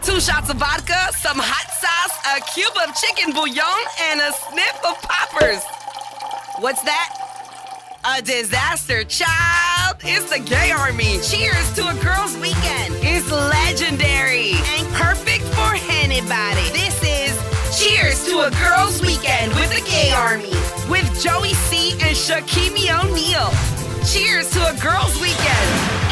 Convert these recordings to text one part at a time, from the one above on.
2 shots of vodka, some hot sauce, a cube of chicken bouillon, and a sniff of poppers. What's that? A disaster, child. It's the gay army. Cheers to a girls' weekend. It's legendary and perfect for anybody. This is Cheers to a girls' weekend with the gay army with Joey C and Shakimi O'Neal. Cheers to a girls' weekend.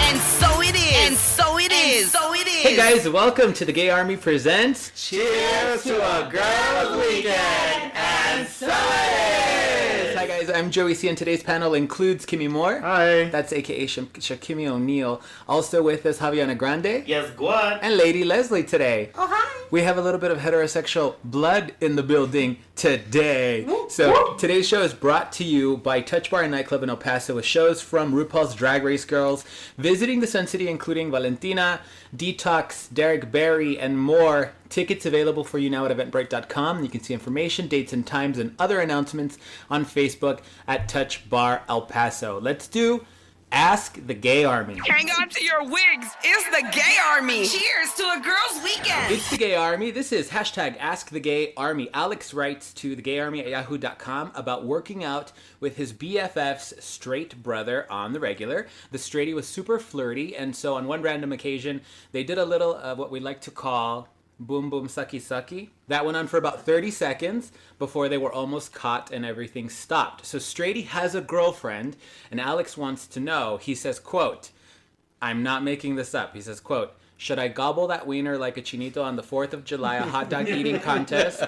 And so it is. And so it is. So it is. Hey guys, welcome to the Gay Army Presents Cheers to a Girls' Weekend. And so it is. Hi guys, I'm Joey C and today's panel includes Kimmy Moore. Hi. That's aka Shakimi O'Neal. Also with us, Javiana Grande. Yes, God. And Lady Leslie today. Oh, hi. We have a little bit of heterosexual blood in the building today. So today's show is brought to you by Touch Bar and Nightclub in El Paso with shows from RuPaul's Drag Race Girls, visiting the Sun City including Valentina, Detox, Derek Barry, and more. Tickets available for you now at eventbrite.com. You can see information, dates and times, and other announcements on Facebook at Touch Bar El Paso. Let's do Ask the Gay Army. Hang on to your wigs. It's the gay army. Cheers to a girls' weekend. It's the Gay Army. This is hashtag Ask the Gay Army. Alex writes to thegayarmy@yahoo.com about working out with his BFF's straight brother on the regular. The straightie was super flirty, and so on one random occasion, they did a little of what we like to call boom boom sucky sucky. That went on for about 30 seconds before they were almost caught and everything stopped. So Straighty has a girlfriend and Alex wants to know, he says, quote, I'm not making this up. He says, quote, should I gobble that wiener like a chinito on the 4th of July, a hot dog eating contest?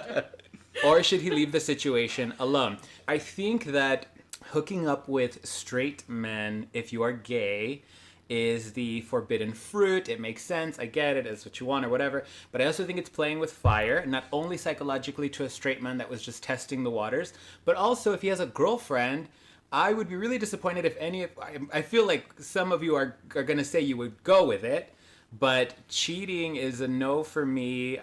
Or should he leave the situation alone? I think that hooking up with straight men, if you are gay, is the forbidden fruit. It makes sense. I get it. It's what you want or whatever. But I also think it's playing with fire, not only psychologically to a straight man that was just testing the waters, but also if he has a girlfriend, I would be really disappointed if any of... I feel like some of you are going to say you would go with it, but cheating is a no for me,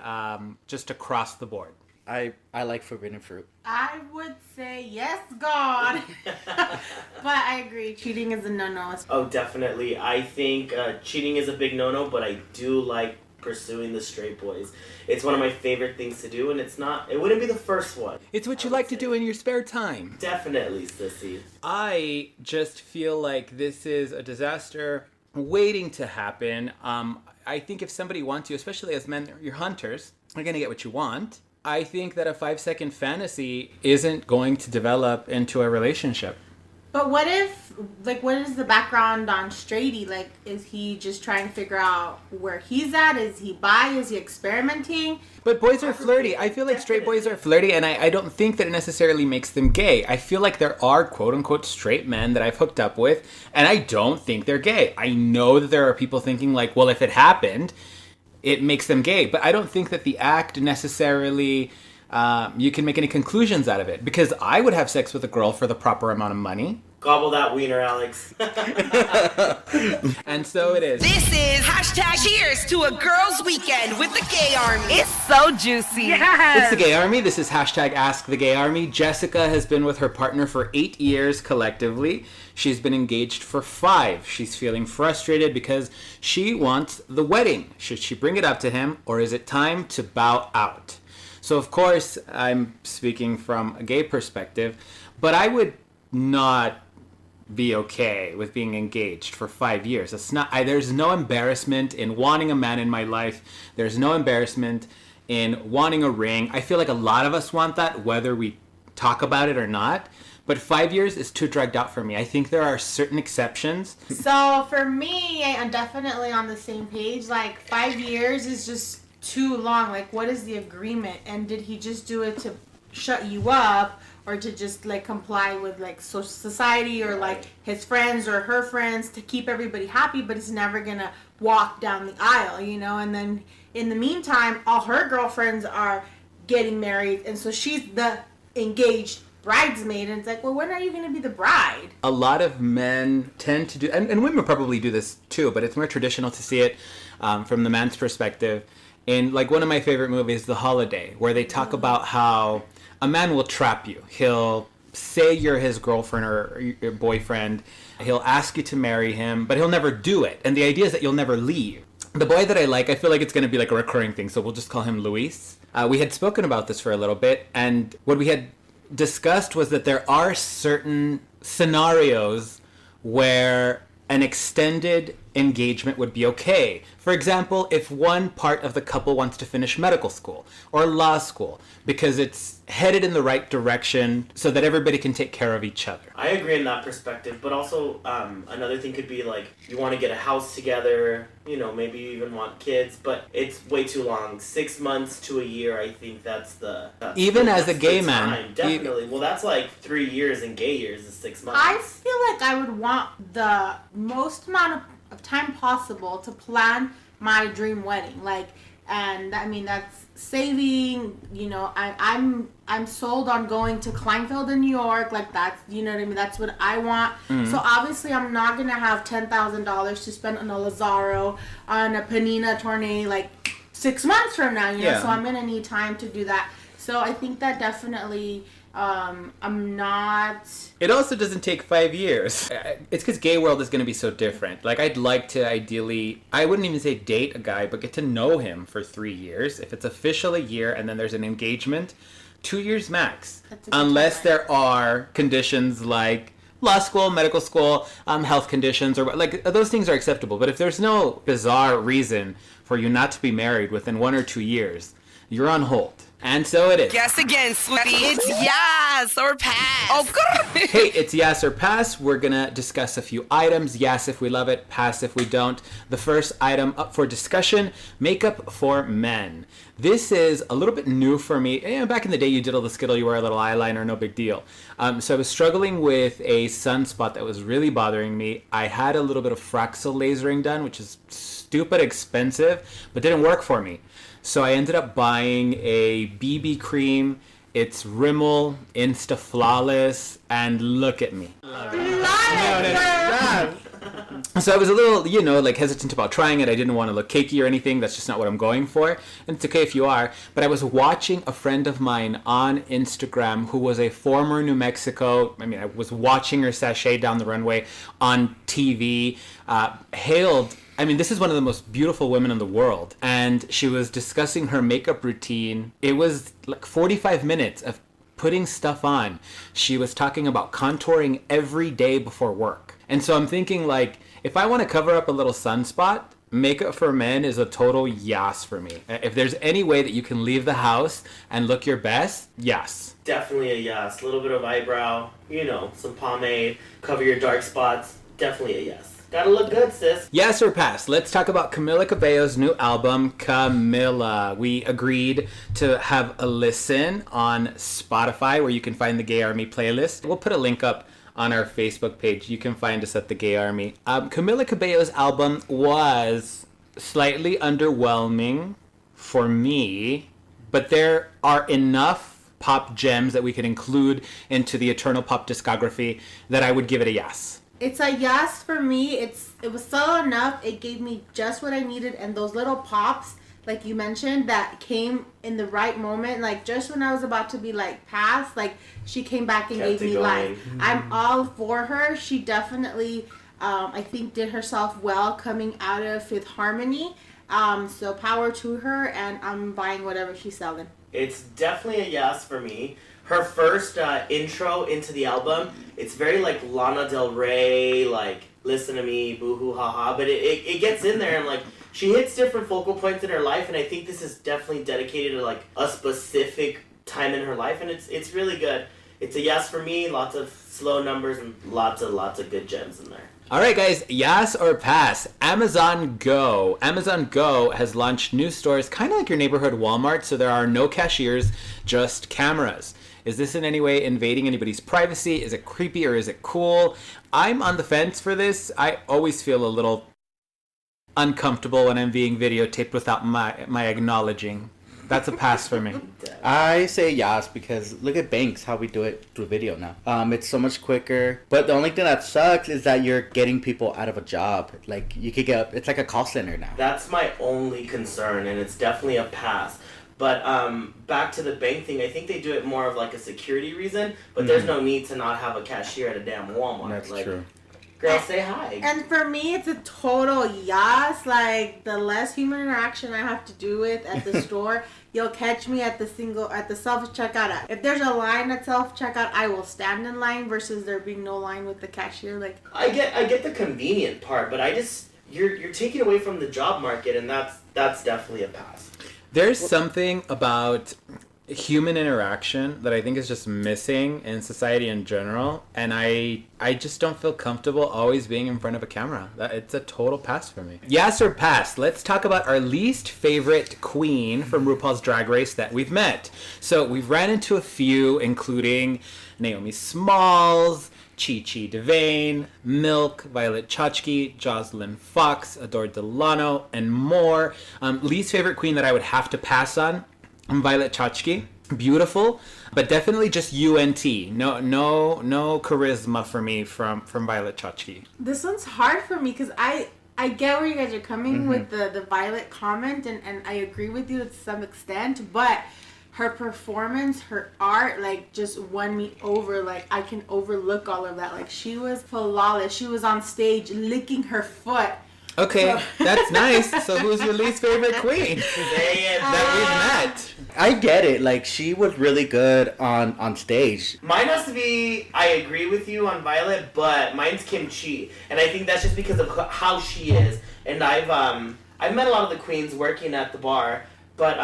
just across the board. I like forbidden fruit. I would say yes, God. But I agree. Cheating is a no-no. Oh, definitely. I think cheating is a big no-no, but I do like pursuing the straight boys. It's one of my favorite things to do, and it wouldn't be the first one. It's what you like to do in your spare time. Definitely, sissy. I just feel like this is a disaster waiting to happen. I think if somebody wants you, especially as men, you're hunters, you're going to get what you want. I think that a 5-second fantasy isn't going to develop into a relationship. But what if, what is the background on Straighty? Is he just trying to figure out where he's at? Is he bi? Is he experimenting? But boys are flirty. I feel like straight boys are flirty, and I don't think that it necessarily makes them gay. I feel like there are quote-unquote straight men that I've hooked up with, and I don't think they're gay. I know that there are people thinking well, if it happened, it makes them gay. But I don't think that the act necessarily, you can make any conclusions out of it. Because I would have sex with a girl for the proper amount of money. Gobble that wiener, Alex. And so it is. This is hashtag Cheers to a girls' weekend with the gay army. It's so juicy. It's the Gay Army. This is hashtag Ask the Gay Army. Jessica has been with her partner for 8 years collectively. She's been engaged for 5. She's feeling frustrated because she wants the wedding. Should she bring it up to him, or is it time to bow out? So of course, I'm speaking from a gay perspective, but I would not be okay with being engaged for 5 years. It's not. There's no embarrassment in wanting a man in my life. There's no embarrassment in wanting a ring. I feel like a lot of us want that, whether we talk about it or not. But 5 years is too dragged out for me. I think there are certain exceptions. So for me, I'm definitely on the same page. 5 years is just too long. What is the agreement? And did he just do it to shut you up? Or to just comply with social society or his friends or her friends to keep everybody happy, but he's never gonna walk down the aisle, and then in the meantime all her girlfriends are getting married, and so she's the engaged bridesmaid, and it's well, when are you gonna be the bride? A lot of men tend to do, and women probably do this too, but it's more traditional to see it from the man's perspective in one of my favorite movies, The Holiday, where they talk about how a man will trap you. He'll say you're his girlfriend or your boyfriend. He'll ask you to marry him, but he'll never do it. And the idea is that you'll never leave. The boy that I like, I feel like it's going to be like a recurring thing, so we'll just call him Luis. We had spoken about this for a little bit, and what we had discussed was that there are certain scenarios where an extended engagement would be okay. For example, if one part of the couple wants to finish medical school or law school because it's headed in the right direction so that everybody can take care of each other. I agree in that perspective, but also another thing could be like you want to get a house together, maybe you even want kids, but it's way too long. 6 months to a year, I think that's even as a gay the man. time. Definitely. Well, that's like 3 years in gay years is 6 months. I feel like I would want the most amount of time possible to plan my dream wedding. And I mean that's saving. I'm sold on going to Kleinfeld in New York. Like that's what I mean. That's what I want. Mm-hmm. So obviously I'm not gonna have $10,000 to spend on a Lazaro, on a Panina tournée like 6 months from now. So I'm gonna need time to do that. So I think that definitely. I'm not... It also doesn't take 5 years. It's because gay world is going to be so different. Like, I'd like to ideally... I wouldn't even say date a guy, but get to know him for 3 years. If it's official a year and then there's an engagement, 2 years max. Unless there are conditions like law school, medical school, health conditions, or like those things are acceptable. But if there's no bizarre reason for you not to be married within 1 or 2 years, you're on hold. And so it is. Guess again, sweetie. It's yes or pass. Oh, good. Hey, it's yes or pass. We're going to discuss a few items. Yes if we love it, pass if we don't. The first item up for discussion, makeup for men. This is a little bit new for me. Back in the day, you did all the skittle, you wear a little eyeliner, no big deal. So I was struggling with a sunspot that was really bothering me. I had a little bit of Fraxel lasering done, which is stupid expensive, but didn't work for me. So I ended up buying a BB cream. It's Rimmel Insta Flawless, and look at me. So I was a little, hesitant about trying it. I didn't want to look cakey or anything. That's just not what I'm going for. And it's okay if you are. But I was watching a friend of mine on Instagram who was a former New Mexico. I was watching her sashay down the runway on TV, hailed. This is one of the most beautiful women in the world. And she was discussing her makeup routine. It was like 45 minutes of putting stuff on. She was talking about contouring every day before work. And so I'm thinking, if I want to cover up a little sunspot, makeup for men is a total yes for me. If there's any way that you can leave the house and look your best, yes. Definitely a yes. A little bit of eyebrow, some pomade, cover your dark spots. Definitely a yes. Gotta look good, sis. Yes or pass? Let's talk about Camila Cabello's new album, Camila. We agreed to have a listen on Spotify where you can find the Gay Army playlist. We'll put a link up on our Facebook page. You can find us at the Gay Army. Camila Cabello's album was slightly underwhelming for me, but there are enough pop gems that we could include into the Eternal Pop discography that I would give it a yes. It's a yes for me. It was subtle enough. It gave me just what I needed, and those little pops, like you mentioned, that came in the right moment. Like just when I was about to be pass, she came back and gave me life. I'm all for her. She definitely, I think, did herself well coming out of Fifth Harmony. So power to her, and I'm buying whatever she's selling. It's definitely a yes for me. Her first intro into the album, it's very Lana Del Rey, listen to me, boo hoo ha ha, but it gets in there and she hits different focal points in her life, and I think this is definitely dedicated to a specific time in her life, and it's really good. It's a yes for me. Lots of slow numbers and lots of good gems in there. All right, guys, yes or pass? Amazon Go. Amazon Go has launched new stores, kind of like your neighborhood Walmart, so there are no cashiers, just cameras. Is this in any way invading anybody's privacy? Is it creepy or is it cool? I'm on the fence for this. I always feel a little uncomfortable when I'm being videotaped without my acknowledging. That's a pass for me. I say yes because look at Banks, how we do it through video now. It's so much quicker. But the only thing that sucks is that you're getting people out of a job. You could it's like a call center now. That's my only concern, and it's definitely a pass. But back to the bank thing, I think they do it more of a security reason, but there's no need to not have a cashier at a damn Walmart. That's true. Girl, say hi. And for me, it's a total yes. Like, the less human interaction I have to do with at the store, you'll catch me at the self-checkout. If there's a line at self-checkout, I will stand in line versus there being no line with the cashier. Like, I get the convenient part, but you're taking away from the job market, and that's definitely a pass. There's something about human interaction that I think is just missing in society in general, and I just don't feel comfortable always being in front of a camera. It's a total pass for me. Yes or pass? Let's talk about our least favorite queen from RuPaul's Drag Race that we've met. So we've ran into a few, including Naomi Smalls, Chi-Chi DeVayne, Milk, Violet Chachki, Jocelyn Fox, Adore Delano, and more. Least favorite queen that I would have to pass on, Violet Chachki. Beautiful, but definitely just UNT. No charisma for me from Violet Chachki. this one's hard for me because I get where you guys are coming with the Violet comment, and I agree with you to some extent, but her performance, her art, like, just won me over. Like, I can overlook all of that. Like, she was flawless. She was on stage licking her foot. Okay, that's nice. So who's your least favorite queen Say it. that we've met? I get it. Like, she was really good on stage. Mine has to be, I agree with you on Violet, but mine's Kim Chi. And I think that's just because of how she is. And I've met a lot of the queens working at the bar, but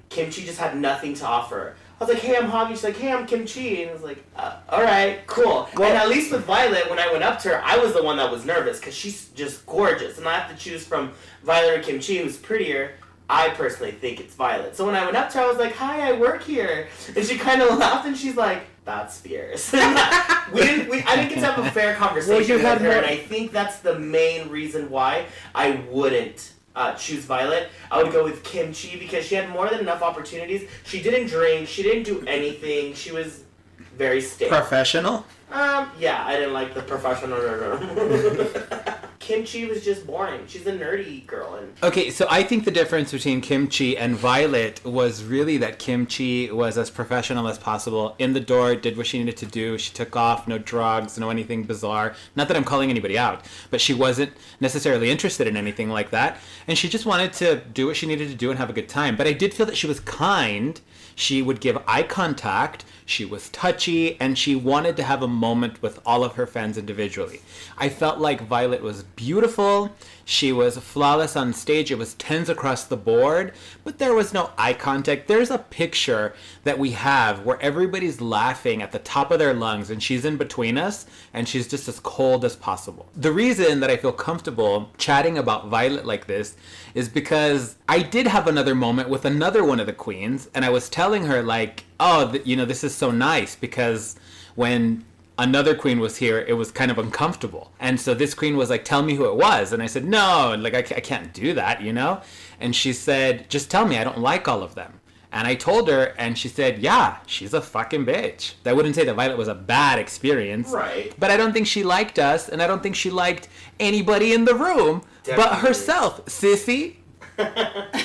Kim Chi just had nothing to offer. I was like, hey, I'm Javi. She's like, hey, I'm Kim Chi. And I was like, all right, cool. Well, and at least with Violet, when I went up to her, I was the one that was nervous because she's just gorgeous. And I have to choose from Violet or Kim Chi, who's prettier. I personally think it's Violet. So when I went up to her, I was like, hi, I work here. And she kind of laughed, and she's like, that's fierce. I didn't get to have a fair conversation with her, and I think that's the main reason why I wouldn't choose Violet. I would go with Kim Chi because she had more than enough opportunities. She didn't drink. She didn't do anything. She was very stable. Professional? Yeah, I didn't like the professional. Kim Chi was just boring. She's a nerdy girl. And Okay, so I think the difference between Kim Chi and Violet was really that Kim Chi was as professional as possible. In the door, did what she needed to do. She took off, no drugs, no anything bizarre. Not that I'm calling anybody out, but she wasn't necessarily interested in anything like that. And she just wanted to do what she needed to do and have a good time. But I did feel that she was kind. She would give eye contact. She was touchy, and she wanted to have a moment with all of her fans individually. I felt like Violet was beautiful. She was flawless on stage. It was 10s across the board, but there was no eye contact. There's a picture that we have where everybody's laughing at the top of their lungs, and she's in between us, and she's just as cold as possible. The reason that I feel comfortable chatting about Violet like this is because I did have another moment with another one of the queens, and I was telling her, like, oh, this is so nice, because when another queen was here, it was kind of uncomfortable. And so this queen was like, tell me who it was. And I said, no, like, I can't do that, And she said, just tell me, I don't like all of them. And I told her, and she said, yeah, she's a fucking bitch. I wouldn't say that Violet was a bad experience. Right. But I don't think she liked us, and I don't think she liked anybody in the room but herself, sissy.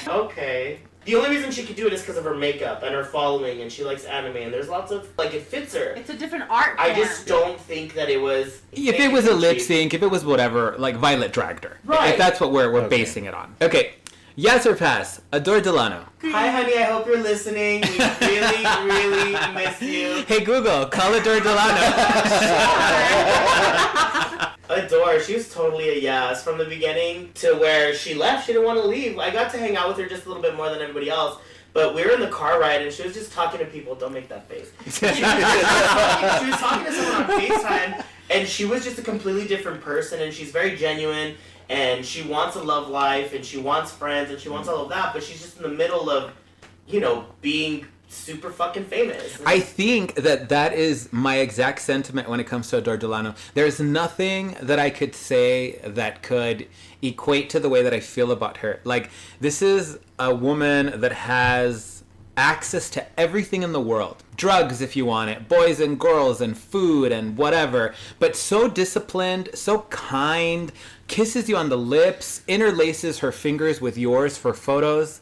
Okay. The only reason she could do it is because of her makeup and her following, and she likes anime, and there's lots of, like, it fits her. It's a different art I form. just don't think that it was... If it was a lip sync, if it was whatever, like Violet dragged her. Right. If that's what we're basing it on. Okay. Yes or pass? Adore Delano. Hi, honey, I hope you're listening. We really, really miss you. Hey Google, call Adore Delano. Adore, she was totally a yes from the beginning to where she left. She didn't want to leave. I got to hang out with her just a little bit more than everybody else. But we were in the car ride, and she was just talking to people. Don't make that face. She was talking to someone on FaceTime, and she was just a completely different person, and she's very genuine, and she wants a love life, and she wants friends, and she wants all of that, but she's just in the middle of, being super fucking famous. I think that is my exact sentiment when it comes to Adore Delano. There's nothing that I could say that could equate to the way that I feel about her. Like, this is a woman that has access to everything in the world. Drugs, if you want it, boys and girls and food and whatever, but so disciplined, so kind, kisses you on the lips, interlaces her fingers with yours for photos.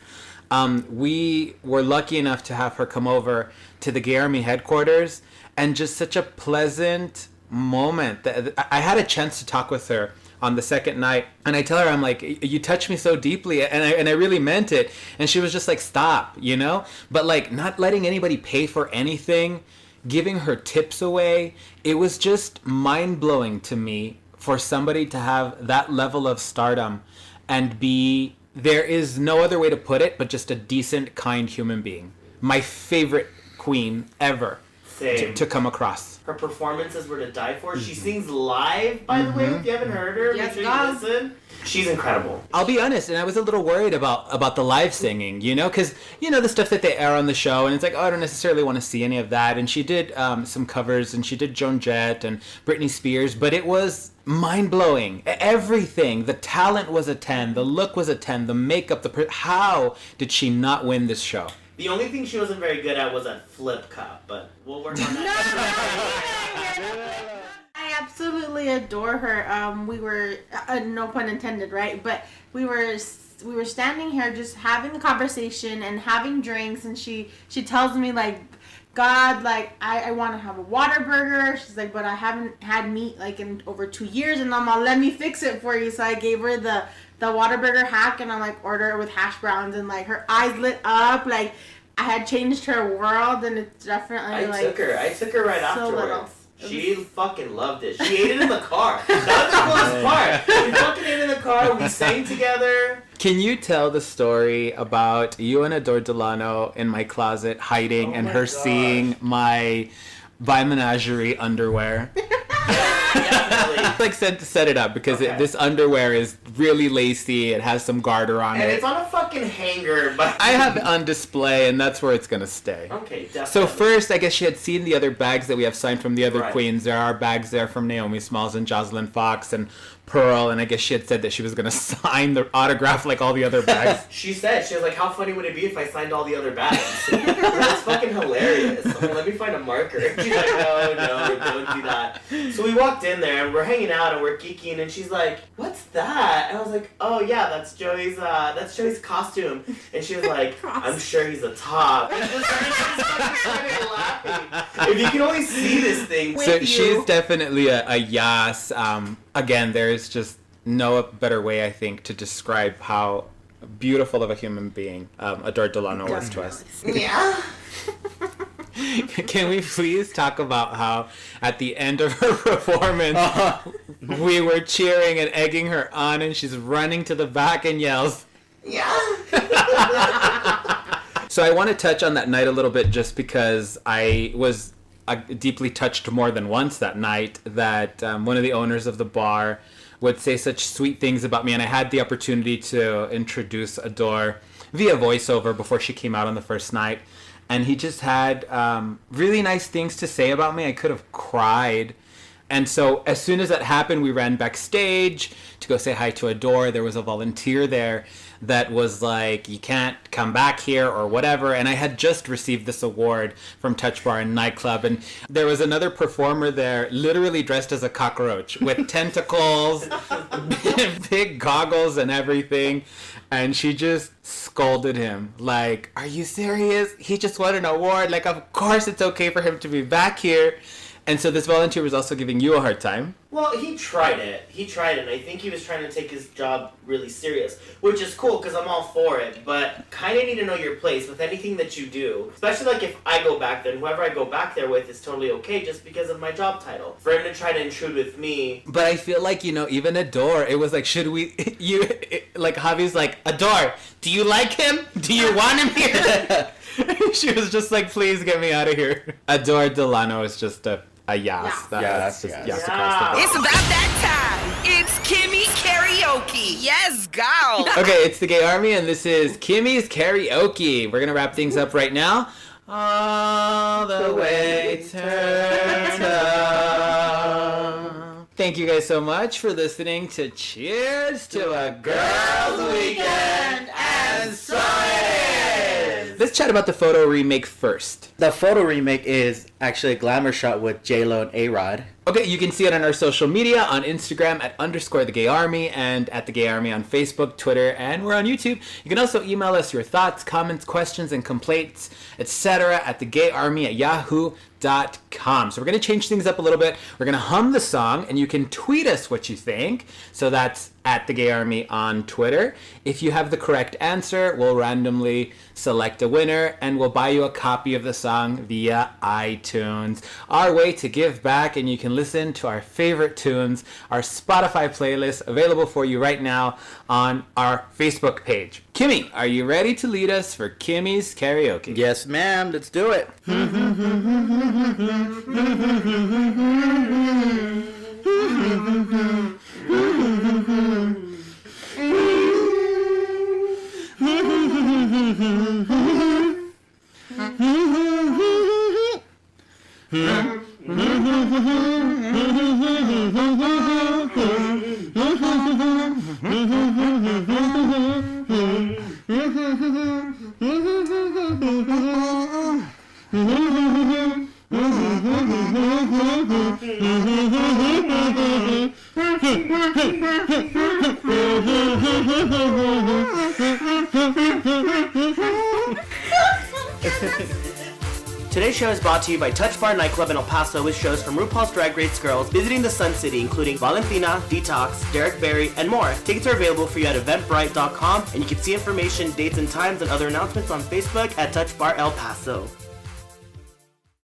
We were lucky enough to have her come over to the Gay Army headquarters, and just such a pleasant, moment. I had a chance to talk with her on the second night, and I tell her, I'm like, you touched me so deeply, and I really meant it. And she was just like, stop, you know? But like, not letting anybody pay for anything, giving her tips away, it was just mind-blowing to me for somebody to have that level of stardom and be, there is no other way to put it, but just a decent, kind human being. My favorite queen ever to come across. Her performances were to die for. She sings live, by the way. If you haven't heard her, make sure you listen. She's incredible. I'll be honest, and I was a little worried about the live singing, you know, because, you know, the stuff that they air on the show, and it's like, oh, I don't necessarily want to see any of that. And she did some covers, and she did Joan Jett and Britney Spears, but it was mind-blowing. Everything. The talent was a 10. The look was a 10. The makeup, how did she not win this show? The only thing she wasn't very good at was at Flip Cup, but we'll work on that. I absolutely adore her. We were, no pun intended, right? But we were standing here just having a conversation and having drinks, and she tells me, like, God, like, I want to have a water burger. She's like, but I haven't had meat, like, in over 2 years, and I'm all, let me fix it for you. So I gave her the Whataburger hack, and I'm like, order it with hash browns, and like her eyes lit up, like I had changed her world, and it's definitely I took her right so afterwards. little. She fucking loved it. She ate it in the car. That was the coolest part. We fucking ate it in the car. We sang together. Can you tell the story about you and Adore Delano in my closet hiding and her seeing my By Menagerie underwear? Like set it up because this underwear is really lacy. It has some garter on it. And it's on a fucking hanger. But I have it on display, and that's where it's going to stay. Okay, definitely. So first, I guess she had seen the other bags that we have signed from the other queens. There are bags there from Naomi Smalls and Jocelyn Fox and Pearl, and I guess she had said that she was going to sign the autograph like all the other bags. She was like, how funny would it be if I signed all the other bags? That's fucking hilarious. I'm like, let me find a marker. She's like, no, don't do that. So we walked in there, and we're hanging out, and we're geeking, and she's like, what's that? And I was like, oh yeah, that's Joey's costume. And she was like, I'm sure he's a top. And just started laughing. If you can only see this thing. So she's definitely a yas. Again, there's just no better way, I think, to describe how beautiful of a human being Adore Delano was to us. Yeah. Can we please talk about how at the end of her performance we were cheering and egging her on, and she's running to the back and yells, Yeah. So I want to touch on that night a little bit, just because I was deeply touched more than once that night that one of the owners of the bar would say such sweet things about me, and I had the opportunity to introduce Adore via voiceover before she came out on the first night, and he just had really nice things to say about me. I could have cried. And so as soon as that happened, we ran backstage to go say hi to Adore. There was a volunteer there that was like, you can't come back here or whatever. And I had just received this award from Touch Bar and Nightclub. And there was another performer there literally dressed as a cockroach with tentacles, big goggles and everything. And she just scolded him like, are you serious? He just won an award. Like, of course it's okay for him to be back here. And so this volunteer was also giving you a hard time. Well, he tried it. And I think he was trying to take his job really serious, which is cool because I'm all for it. But kind of need to know your place with anything that you do, especially like if I go back there, and whoever I go back there with is totally okay just because of my job title. For him to try to intrude with me. But I feel like, you know, even Adore, it was like, should we, like Javi's like, Adore, do you like him? Do you want him here? She was just like, please get me out of here. Adore Delano is just a yas. That's just yas across the board. It's about that time. It's Kimmy Karaoke. Yes, go. Okay, it's the Gay Army, and this is Kimmy's Karaoke. We're going to wrap things up right now. All the way turned up. Thank you guys so much for listening to Cheers to a Girls' Weekend and Science. Let's chat about the photo remake first. The photo remake is actually a glamour shot with J-Lo and A-Rod. Okay, you can see it on our social media on Instagram at _thegayarmy and at the Gay Army on Facebook, Twitter, and we're on YouTube. You can also email us your thoughts, comments, questions, and complaints, etc. at thegayarmy@yahoo.com. So we're going to change things up a little bit. We're going to hum the song, and you can tweet us what you think. So that's at the Gay Army on Twitter. If you have the correct answer, we'll randomly select a winner, and we'll buy you a copy of the song via iTunes. Our way to give back, and you can listen to our favorite tunes, our Spotify playlist, available for you right now on our Facebook page. Kimmy, are you ready to lead us for Kimmy's karaoke? Yes, ma'am. Let's do it. Today's show is brought to you by Touch Bar Nightclub in El Paso with shows from RuPaul's Drag Race Girls visiting the Sun City, including Valentina, Detox, Derek Barry, and more. Tickets are available for you at eventbrite.com, and you can see information, dates, and times and other announcements on Facebook at Touch Bar El Paso.